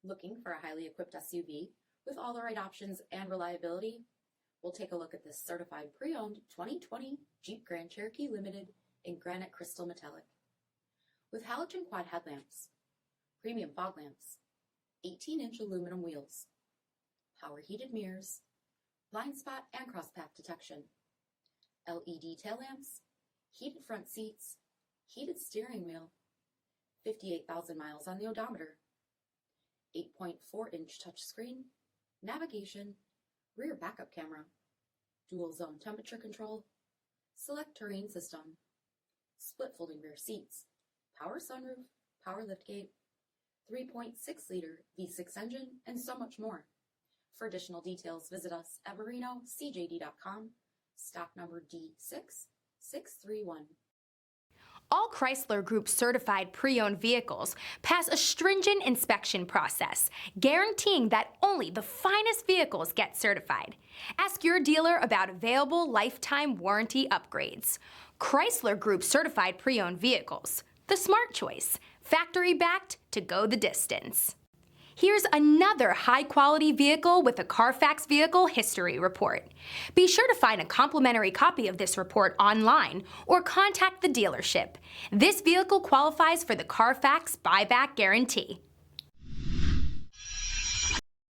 Looking for a highly equipped SUV with all the right options and reliability? We'll take a look at this certified pre-owned 2020 Jeep Grand Cherokee Limited in granite crystal metallic. With halogen quad headlamps, premium fog lamps, 18-inch aluminum wheels, power heated mirrors, blind spot and cross path detection, LED tail lamps, heated front seats, heated steering wheel, 58,000 miles on the odometer, 8.4-inch touchscreen, navigation, rear backup camera, dual zone temperature control, SELEC-TERRAIN system, split folding rear seats, power sunroof, power liftgate, 3.6-liter V6 engine, and so much more. For additional details, visit us at marinocjd.com, stock number D6631. All Chrysler Group certified pre-owned vehicles pass a stringent inspection process, guaranteeing that only the finest vehicles get certified. Ask your dealer about available lifetime warranty upgrades. Chrysler Group certified pre-owned vehicles, the smart choice, factory backed to go the distance. Here's another high-quality vehicle with a CARFAX vehicle history report. Be sure to find a complimentary copy of this report online or contact the dealership. This vehicle qualifies for the CARFAX buyback guarantee.